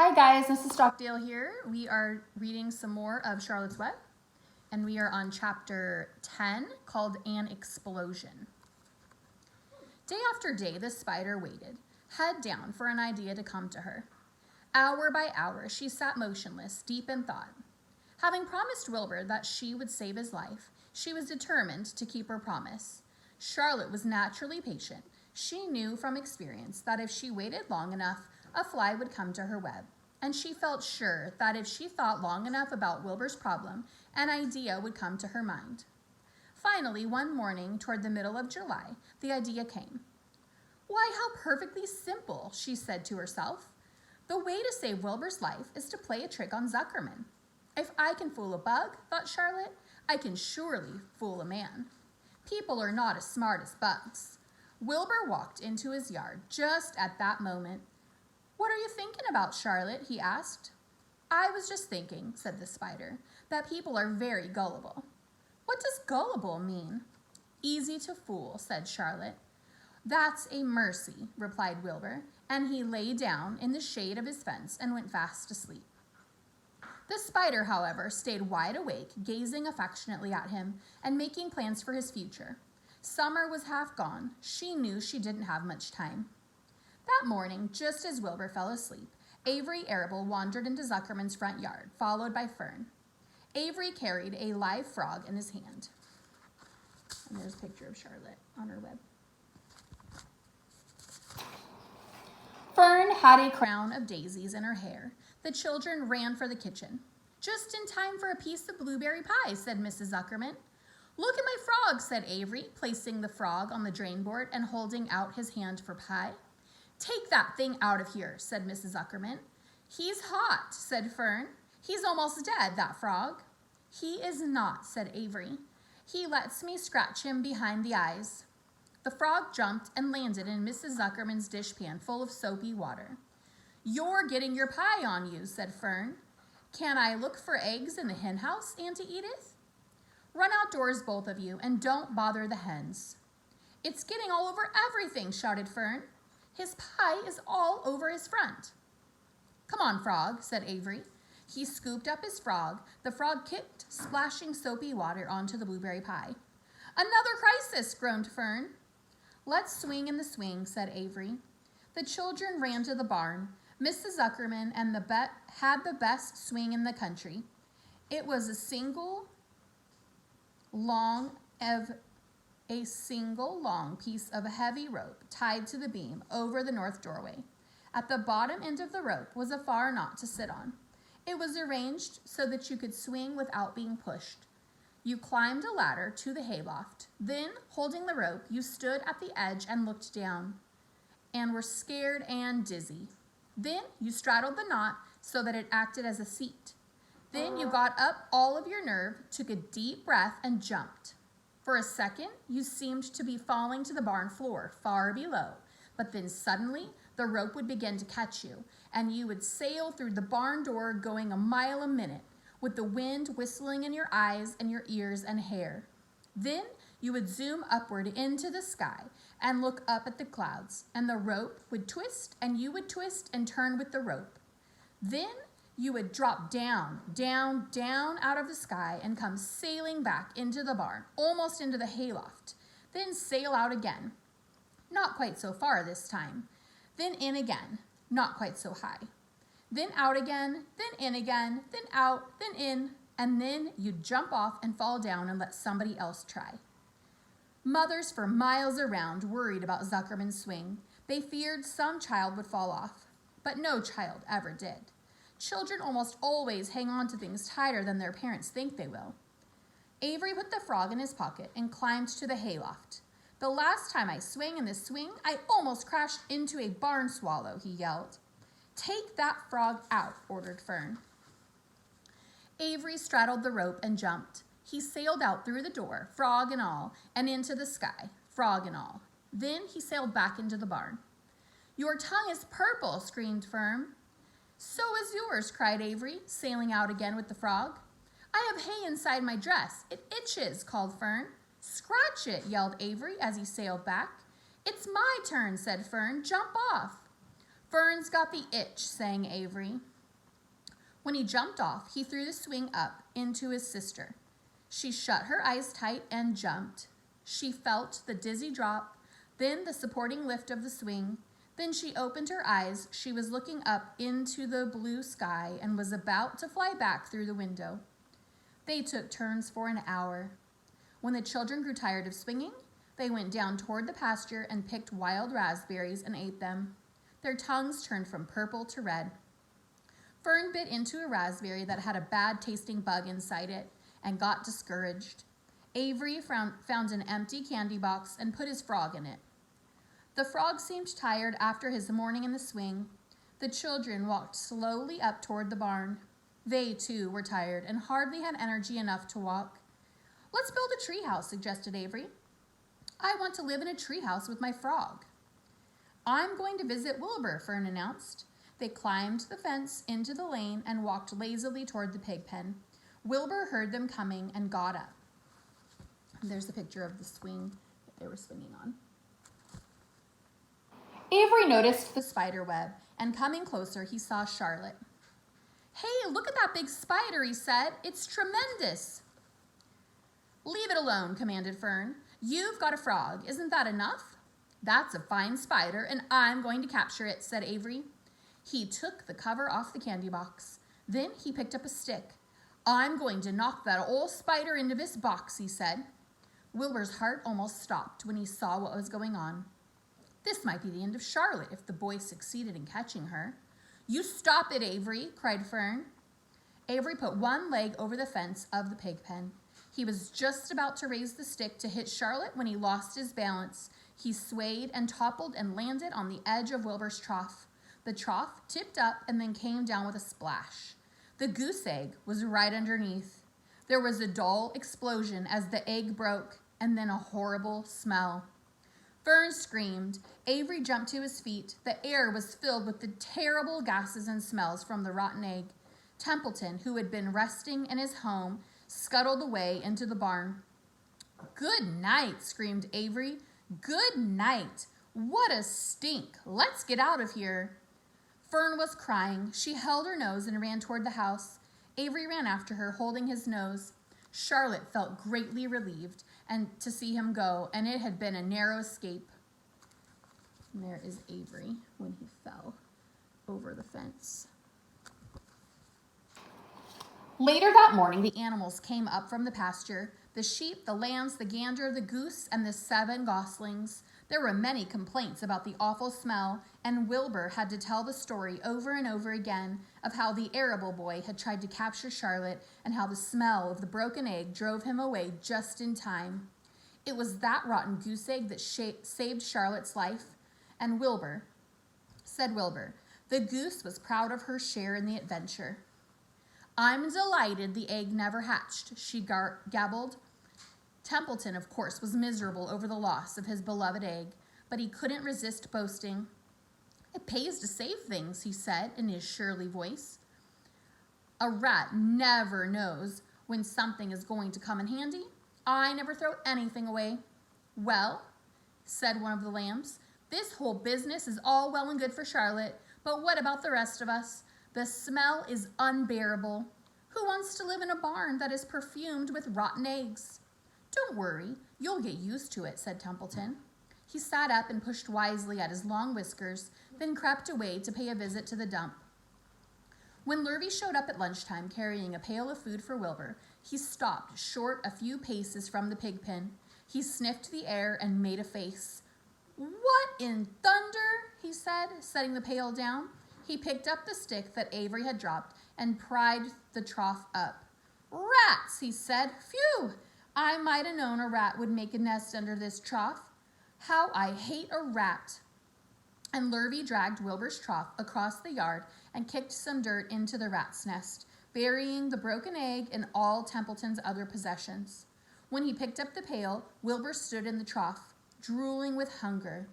Hi guys, Mrs. Stockdale here. We are reading some more of Charlotte's Web, and we are on chapter 10 called An Explosion. Day after day, the spider waited, head down, for an idea to come to her. Hour by hour, she sat motionless, deep in thought. Having promised Wilbur that she would save his life, she was determined to keep her promise. Charlotte was naturally patient. She knew from experience that if she waited long enough, a fly would come to her web, and she felt sure that if she thought long enough about Wilbur's problem, an idea would come to her mind. Finally, one morning toward the middle of July, the idea came. "Why, how perfectly simple," she said to herself. "The way to save Wilbur's life is to play a trick on Zuckerman. If I can fool a bug," thought Charlotte, "I can surely fool a man. People are not as smart as bugs." Wilbur walked into his yard just at that moment. "What are you thinking about, Charlotte?" he asked. "I was just thinking," said the spider, "that people are very gullible." "What does gullible mean?" "Easy to fool," said Charlotte. "That's a mercy," replied Wilbur, and he lay down in the shade of his fence and went fast asleep. The spider, however, stayed wide awake, gazing affectionately at him and making plans for his future. Summer was half gone. She knew she didn't have much time. That morning, just as Wilbur fell asleep, Avery Arable wandered into Zuckerman's front yard, followed by Fern. Avery carried a live frog in his hand. And there's a picture of Charlotte on her web. Fern had a crown of daisies in her hair. The children ran for the kitchen. "Just in time for a piece of blueberry pie," said Mrs. Zuckerman. "Look at my frog," said Avery, placing the frog on the drain board and holding out his hand for pie. "Take that thing out of here," said Mrs. Zuckerman. "He's hot," said Fern. "He's almost dead, that frog." "He is not," said Avery. "He lets me scratch him behind the eyes." The frog jumped and landed in Mrs. Zuckerman's dishpan full of soapy water. "You're getting your pie on you," said Fern. "Can I look for eggs in the hen house, Auntie Edith?" "Run outdoors, both of you, and don't bother the hens." "It's getting all over everything," shouted Fern. "His pie is all over his front." "Come on, frog," said Avery. He scooped up his frog. The frog kicked, splashing soapy water onto the blueberry pie. "Another crisis," groaned Fern. "Let's swing in the swing," said Avery. The children ran to the barn. Mrs. Zuckerman and had the best swing in the country. It was a single long piece of heavy rope tied to the beam over the north doorway. At the bottom end of the rope was a far knot to sit on. It was arranged so that you could swing without being pushed. You climbed a ladder to the hayloft. Then, holding the rope, you stood at the edge and looked down, and were scared and dizzy. Then you straddled the knot so that it acted as a seat. Then you got up all of your nerve, took a deep breath, and jumped. For a second, you seemed to be falling to the barn floor, far below, but then suddenly the rope would begin to catch you, and you would sail through the barn door going a mile a minute, with the wind whistling in your eyes and your ears and hair. Then you would zoom upward into the sky and look up at the clouds, and the rope would twist, and you would twist and turn with the rope. Then you would drop down, down, down out of the sky and come sailing back into the barn, almost into the hayloft. Then sail out again. Not quite so far this time. Then in again, not quite so high. Then out again, then in again, then out, then in, and then you'd jump off and fall down and let somebody else try. Mothers for miles around worried about Zuckerman's swing. They feared some child would fall off, but no child ever did. Children almost always hang on to things tighter than their parents think they will. Avery put the frog in his pocket and climbed to the hayloft. "The last time I swung in this swing, I almost crashed into a barn swallow," he yelled. "Take that frog out," ordered Fern. Avery straddled the rope and jumped. He sailed out through the door, frog and all, and into the sky, frog and all. Then he sailed back into the barn. "Your tongue is purple," screamed Fern. "So is yours," cried Avery, sailing out again with the frog. "I have hay inside my dress. It itches," called Fern. "Scratch it," yelled Avery as he sailed back. "It's my turn," said Fern. "Jump off." Fern's got the itch, sang Avery. When he jumped off, he threw the swing up into his sister. She shut her eyes tight and jumped. She felt the dizzy drop, then the supporting lift of the swing. Then she opened her eyes. She was looking up into the blue sky and was about to fly back through the window. They took turns for an hour. When the children grew tired of swinging, they went down toward the pasture and picked wild raspberries and ate them. Their tongues turned from purple to red. Fern bit into a raspberry that had a bad-tasting bug inside it and got discouraged. Avery found an empty candy box and put his frog in it. The frog seemed tired after his morning in the swing. The children walked slowly up toward the barn. They, too, were tired and hardly had energy enough to walk. "Let's build a treehouse," suggested Avery. "I want to live in a treehouse with my frog." "I'm going to visit Wilbur," Fern announced. They climbed the fence into the lane and walked lazily toward the pig pen. Wilbur heard them coming and got up. There's a picture of the swing that they were swinging on. Avery noticed the spider web, and coming closer, he saw Charlotte. "Hey, look at that big spider," he said. "It's tremendous." "Leave it alone," commanded Fern. "You've got a frog. Isn't that enough?" "That's a fine spider, and I'm going to capture it," said Avery. He took the cover off the candy box. Then he picked up a stick. "I'm going to knock that old spider into this box," he said. Wilbur's heart almost stopped when he saw what was going on. This might be the end of Charlotte if the boy succeeded in catching her. "You stop it, Avery," cried Fern. Avery put one leg over the fence of the pig pen. He was just about to raise the stick to hit Charlotte when he lost his balance. He swayed and toppled and landed on the edge of Wilbur's trough. The trough tipped up and then came down with a splash. The goose egg was right underneath. There was a dull explosion as the egg broke, and then a horrible smell. Fern screamed. Avery jumped to his feet. The air was filled with the terrible gases and smells from the rotten egg. Templeton, who had been resting in his home, scuttled away into the barn. "Good night," screamed Avery. "Good night. What a stink. Let's get out of here." Fern was crying. She held her nose and ran toward the house. Avery ran after her, holding his nose. Charlotte felt greatly relieved to see him go, and it had been a narrow escape. And there is Avery when he fell over the fence. Later that morning, the animals came up from the pasture. The sheep, the lambs, the gander, the goose, and the 7 goslings. There were many complaints about the awful smell, and Wilbur had to tell the story over and over again of how the arable boy had tried to capture Charlotte and how the smell of the broken egg drove him away just in time. It was that rotten goose egg that saved Charlotte's life, and Wilbur, the goose was proud of her share in the adventure. "I'm delighted the egg never hatched," she gabbled. Templeton, of course, was miserable over the loss of his beloved egg, but he couldn't resist boasting. "It pays to save things," he said in his surly voice. "A rat never knows when something is going to come in handy. I never throw anything away." "Well," said one of the lambs, "this whole business is all well and good for Charlotte, but what about the rest of us? The smell is unbearable. Who wants to live in a barn that is perfumed with rotten eggs?" "Don't worry, you'll get used to it," said Templeton. He sat up and pushed wisely at his long whiskers, then crept away to pay a visit to the dump. When Lurvy showed up at lunchtime carrying a pail of food for Wilbur, he stopped short a few paces from the pig pen. He sniffed the air and made a face. "What in thunder?" he said, setting the pail down. He picked up the stick that Avery had dropped and pried the trough up. "Rats," he said. "Phew! I might have known a rat would make a nest under this trough. How I hate a rat." And Lurvy dragged Wilbur's trough across the yard and kicked some dirt into the rat's nest, burying the broken egg and all Templeton's other possessions. When he picked up the pail, Wilbur stood in the trough, drooling with hunger.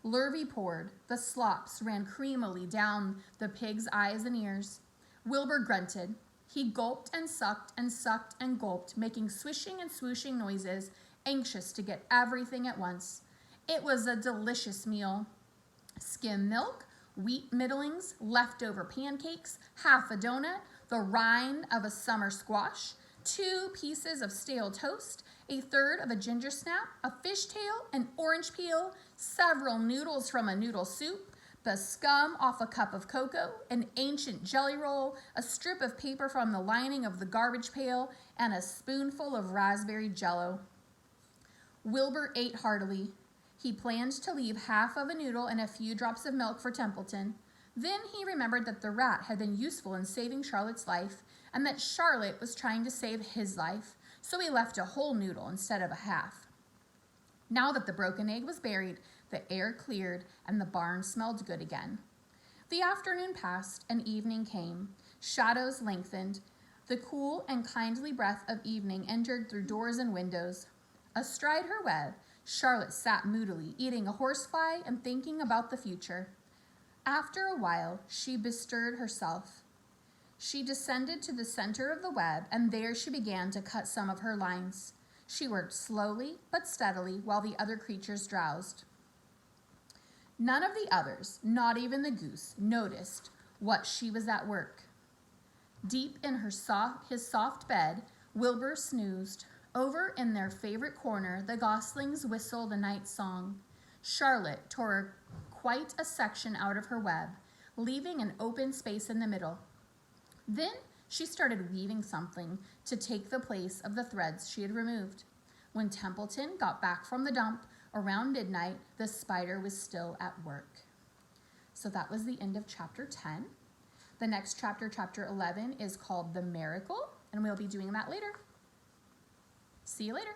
Lurvy poured. The slops ran creamily down the pig's eyes and ears. Wilbur grunted. He gulped and sucked and gulped, making swishing and swooshing noises, anxious to get everything at once. It was a delicious meal. Skim milk, wheat middlings, leftover pancakes, half a donut, the rind of a summer squash, 2 pieces of stale toast, a third of a ginger snap, a fishtail, an orange peel, several noodles from a noodle soup, the scum off a cup of cocoa, an ancient jelly roll, a strip of paper from the lining of the garbage pail, and a spoonful of raspberry jello. Wilbur ate heartily. He planned to leave half of a noodle and a few drops of milk for Templeton. Then he remembered that the rat had been useful in saving Charlotte's life, and that Charlotte was trying to save his life, so he left a whole noodle instead of a half. Now that the broken egg was buried, the air cleared and the barn smelled good again. The afternoon passed and evening came. Shadows lengthened. The cool and kindly breath of evening entered through doors and windows. Astride her web, Charlotte sat moodily, eating a horsefly and thinking about the future. After a while, she bestirred herself. She descended to the center of the web, and there she began to cut some of her lines. She worked slowly but steadily while the other creatures drowsed. None of the others, not even the goose, noticed what she was at work. Deep in his soft bed, Wilbur snoozed. Over in their favorite corner, the goslings whistled a night song. Charlotte tore quite a section out of her web, leaving an open space in the middle. Then she started weaving something to take the place of the threads she had removed. When Templeton got back from the dump around midnight, the spider was still at work. So that was the end of chapter 10. The next chapter, chapter 11, is called The Miracle, and we'll be doing that later. See you later.